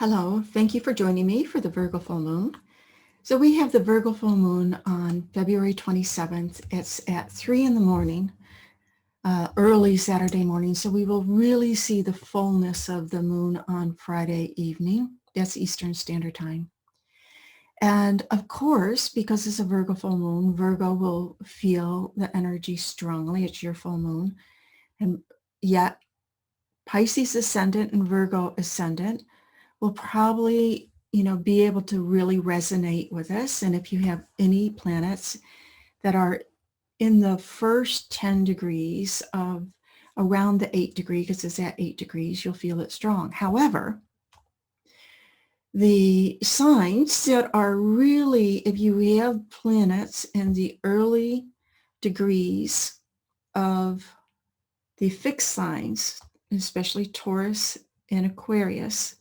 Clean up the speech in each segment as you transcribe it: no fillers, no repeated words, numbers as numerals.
Hello, thank you for joining me for the Virgo full moon. So we have the Virgo full moon on February 27th. It's at 3 in the morning, early Saturday morning. So we will really see the fullness of the moon on Friday evening. That's Eastern Standard Time. And of course, because it's a Virgo full moon, Virgo will feel the energy strongly. It's your full moon. And yet Pisces ascendant and Virgo ascendant will probably, be able to really resonate with us. And if you have any planets that are in the first 10 degrees of around the 8 degree, because it's at 8 degrees, you'll feel it strong. However, the signs that are really, if you have planets in the early degrees of the fixed signs, especially Taurus and Aquarius,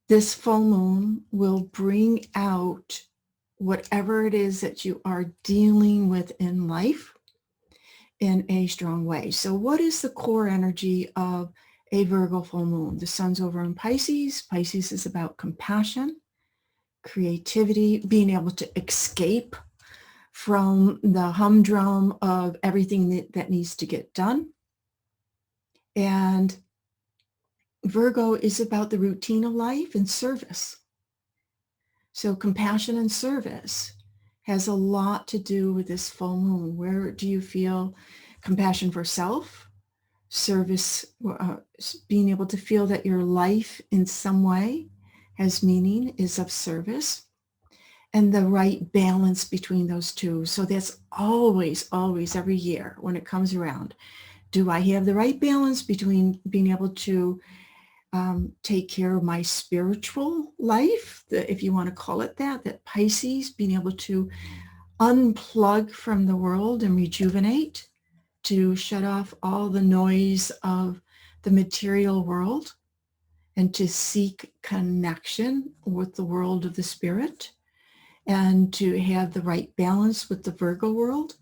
this full moon will bring out whatever it is that you are dealing with in life in a strong way. So what is the core energy of a Virgo full moon? The sun's over in Pisces. Pisces is about compassion, creativity, being able to escape from the humdrum of everything that needs to get done. And Virgo is about the routine of life and service. So compassion and service has a lot to do with this full moon. Where do you feel compassion for self, service, being able to feel that your life in some way has meaning, is of service, and the right balance between those two. So that's always, every year when it comes around. Do I have the right balance between being able to take care of my spiritual life, if you want to call it that Pisces, being able to unplug from the world and rejuvenate, to shut off all the noise of the material world and to seek connection with the world of the spirit, and to have the right balance with the Virgo world,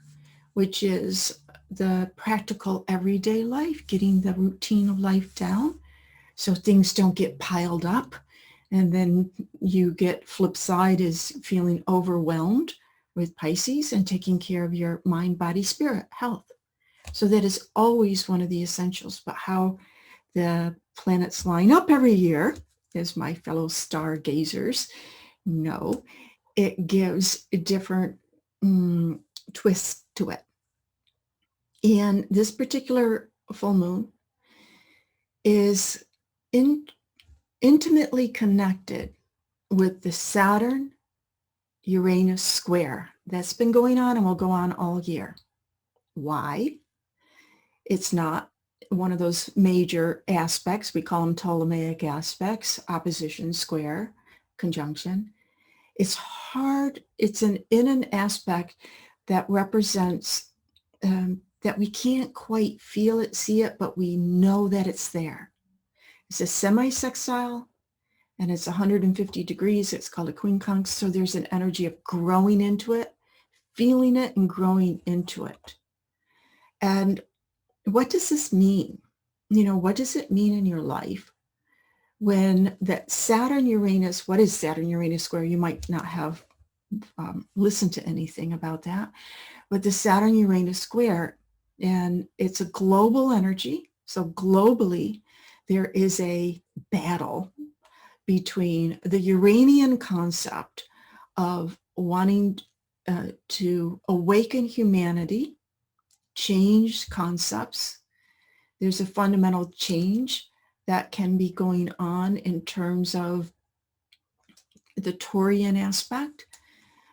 which is the practical everyday life, getting the routine of life down so things don't get piled up. And then you get flip side is feeling overwhelmed with Pisces and taking care of your mind, body, spirit, health. So that is always one of the essentials. But how the planets line up every year, as my fellow stargazers know, it gives a different twist to it. And this particular full moon is intimately connected with the Saturn-Uranus square that's been going on and will go on all year. Why? It's not one of those major aspects. We call them Ptolemaic aspects: opposition, square, conjunction. It's hard. It's in an aspect that represents that we can't quite feel it, see it, but we know that it's there. It's a semi-sextile, and it's 150 degrees. It's called a quincunx. So there's an energy of growing into it, feeling it, and growing into it. And what does this mean? What does it mean in your life when that Saturn-Uranus, what is Saturn-Uranus square? You might not have listened to anything about that, but the Saturn-Uranus square, and it's a global energy. So globally, there is a battle between the Uranian concept of wanting to awaken humanity, change concepts. There's a fundamental change that can be going on in terms of the Taurian aspect.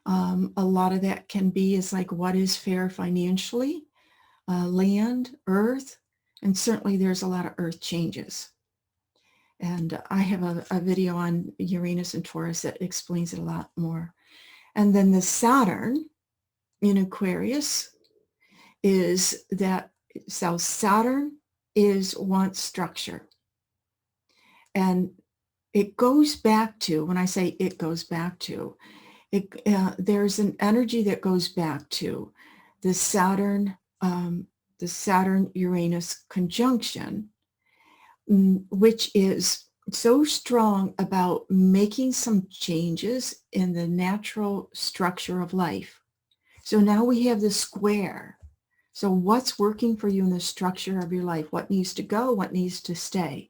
A lot of that can be is like, what is fair financially, land, earth, and certainly there's a lot of earth changes. And I have a video on Uranus and Taurus that explains it a lot more. And then the Saturn in Aquarius is that, so Saturn wants structure. And it goes back to, when I say it goes back to, there's an energy that goes back to the Saturn-Uranus conjunction, which is so strong about making some changes in the natural structure of life. So now we have the square. So what's working for you in the structure of your life? What needs to go? What needs to stay?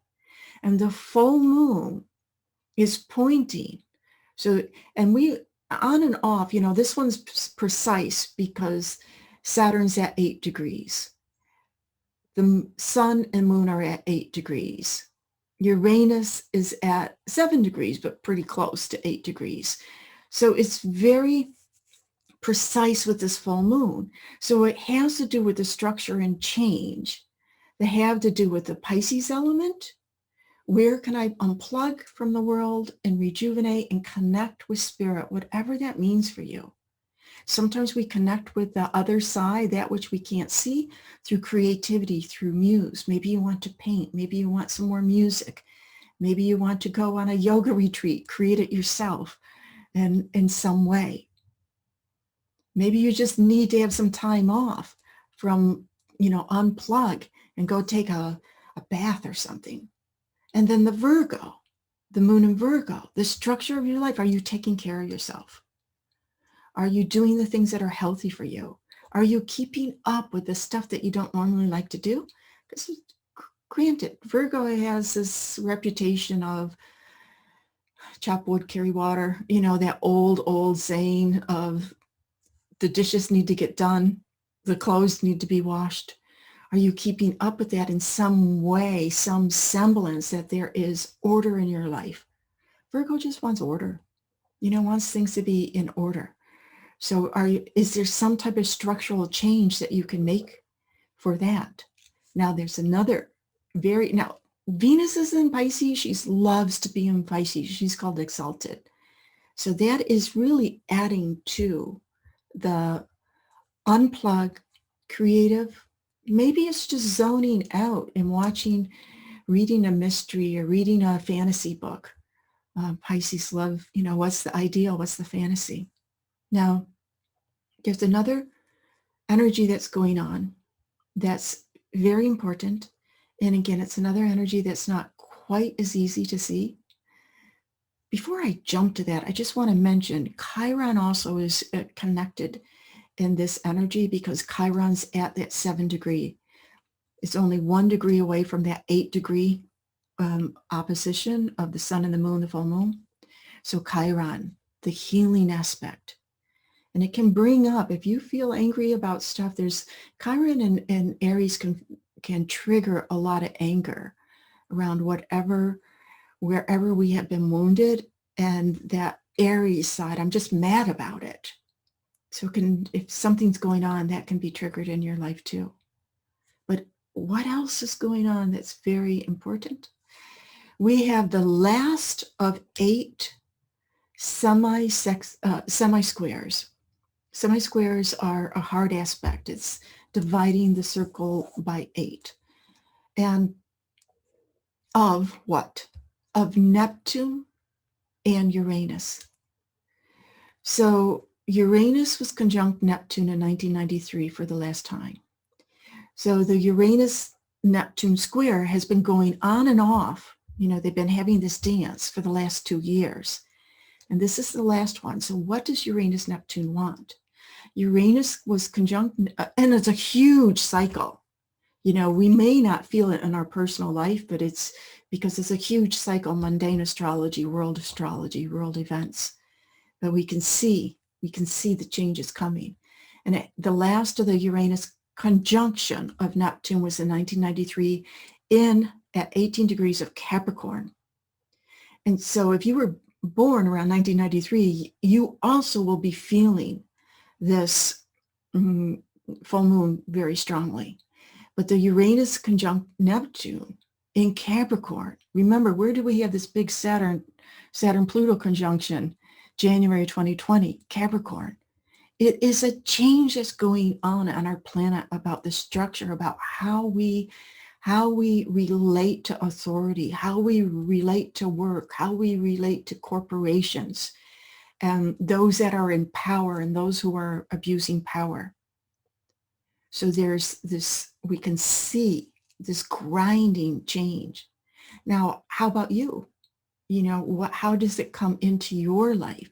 And the full moon is pointing. So, and we on and off, this one's precise because Saturn's at 8 degrees. The sun and moon are at 8 degrees. Uranus is at 7 degrees, but pretty close to 8 degrees. So it's very precise with this full moon. So it has to do with the structure and change. They have to do with the Pisces element. Where can I unplug from the world and rejuvenate and connect with spirit, whatever that means for you? Sometimes we connect with the other side, that which we can't see, through creativity, through muse. Maybe you want to paint. Maybe you want some more music. Maybe you want to go on a yoga retreat, create it yourself and in some way. Maybe you just need to have some time off from, unplug and go take a bath or something. And then the Virgo, the moon in Virgo, the structure of your life. Are you taking care of yourself? Are you doing the things that are healthy for you? Are you keeping up with the stuff that you don't normally like to do? Because granted, Virgo has this reputation of chop wood, carry water, that old saying of the dishes need to get done, the clothes need to be washed. Are you keeping up with that in some way, some semblance that there is order in your life? Virgo just wants order, wants things to be in order. So is there some type of structural change that you can make for that? Now there's another now Venus is in Pisces. She loves to be in Pisces. She's called exalted. So that is really adding to the unplug, creative. Maybe it's just zoning out and reading a mystery or reading a fantasy book. Pisces love, what's the ideal? What's the fantasy? Now, there's another energy that's going on that's very important. And again, it's another energy that's not quite as easy to see. Before I jump to that, I just want to mention Chiron also is connected in this energy because Chiron's at that 7 degree. It's only 1 degree away from that 8 degree opposition of the sun and the moon, the full moon. So Chiron, the healing aspect. And it can bring up, if you feel angry about stuff, there's Chiron and Aries can trigger a lot of anger around wherever we have been wounded. And that Aries side, I'm just mad about it. So if something's going on, that can be triggered in your life too. But what else is going on that's very important? We have the last of 8 semi-squares. Semi-squares are a hard aspect. It's dividing the circle by 8. And of what? Of Neptune and Uranus. So Uranus was conjunct Neptune in 1993 for the last time. So the Uranus-Neptune square has been going on and off. They've been having this dance for the last 2 years. And this is the last one. So what does Uranus-Neptune want? Uranus was conjunct, and it's a huge cycle. We may not feel it in our personal life, but it's because it's a huge cycle, mundane astrology, world events. But we can see the changes coming. And the last of the Uranus conjunction of Neptune was in 1993 at 18 degrees of Capricorn. And so if you were born around 1993, you also will be feeling this full moon very strongly. But the Uranus conjunct Neptune in Capricorn, remember, where do we have this big Saturn-Pluto conjunction? January 2020, Capricorn. It is a change that's going on our planet about the structure, about how we relate to authority, how we relate to work, how we relate to corporations, and those that are in power and those who are abusing power. So there's this, we can see this grinding change. Now, how about you? how does it come into your life?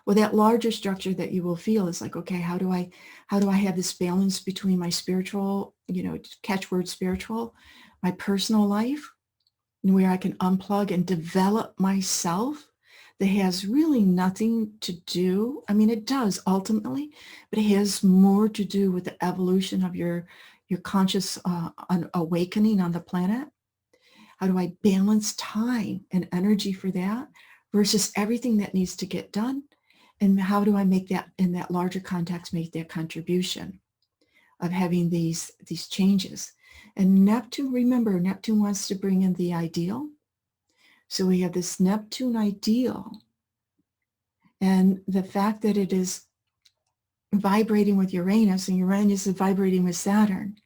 Well, that larger structure that you will feel is like, okay, how do I have this balance between my spiritual, catchword spiritual, my personal life, where I can unplug and develop myself, that has really nothing to do. I mean, it does ultimately, but it has more to do with the evolution of your conscious awakening on the planet. How do I balance time and energy for that versus everything that needs to get done? And how do I make that, in that larger context, make that contribution of having these changes? And Neptune, remember, Neptune wants to bring in the ideal. So we have this Neptune ideal, and the fact that it is vibrating with Uranus, and Uranus is vibrating with Saturn,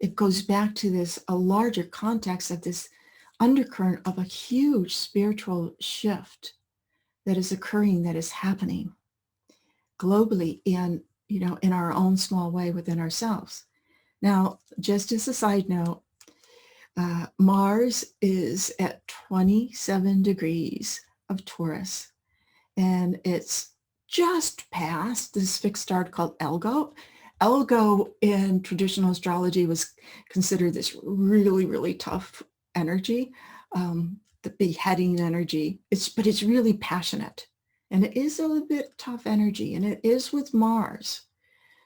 it goes back to a larger context of this undercurrent of a huge spiritual shift that is occurring, that is happening globally in our own small way within ourselves. Now, just as a side note, Mars is at 27 degrees of Taurus, and it's just past this fixed star called Elgo. Elgo in traditional astrology was considered this really, really tough energy, the beheading energy. But it's really passionate, and it is a little bit tough energy, and it is with Mars.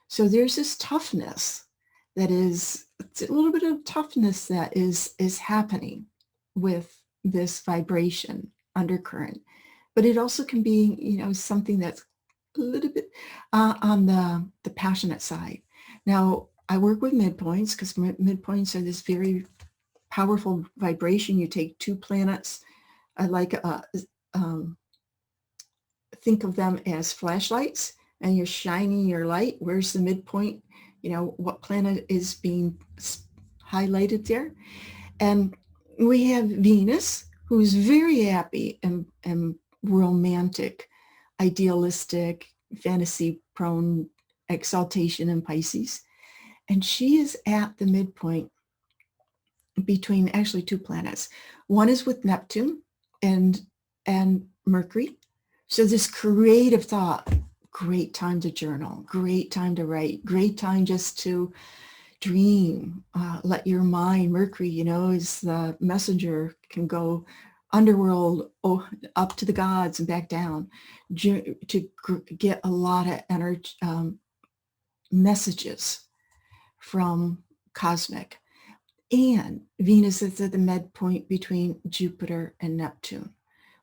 So there's this toughness it's a little bit of toughness that is happening with this vibration undercurrent. But it also can be, something that's a little bit on the passionate side. Now, I work with midpoints because midpoints are this very powerful vibration. You take two planets. I like think of them as flashlights, and you're shining your light. Where's the midpoint? What planet is being highlighted there? And we have Venus, who's very happy and romantic, idealistic, fantasy-prone exaltation in Pisces. And she is at the midpoint between actually two planets. One is with Neptune and Mercury. So this creative thought, great time to journal, great time to write, great time just to dream, let your mind, Mercury, is the messenger, can go underworld, up to the gods and back down, to get a lot of energy, messages from cosmic. And Venus is at the midpoint between Jupiter and Neptune,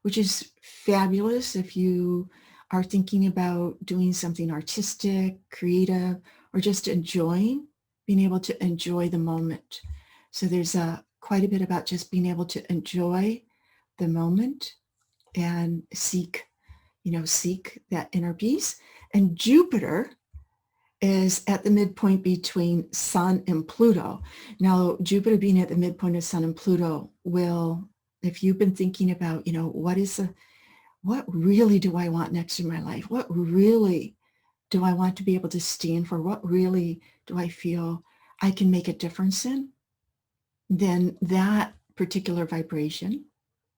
which is fabulous if you are thinking about doing something artistic, creative, or just being able to enjoy the moment. So there's quite a bit about just being able to enjoy the moment and seek that inner peace. And Jupiter is at the midpoint between Sun and Pluto. Now, Jupiter being at the midpoint of Sun and Pluto will, if you've been thinking about, what really do I want next in my life? What really do I want to be able to stand for? What really do I feel I can make a difference in? Then that particular vibration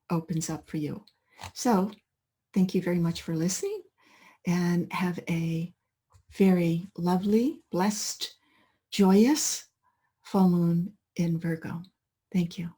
opens up for you. So thank you very much for listening, and have a very lovely, blessed, joyous full moon in Virgo. Thank you.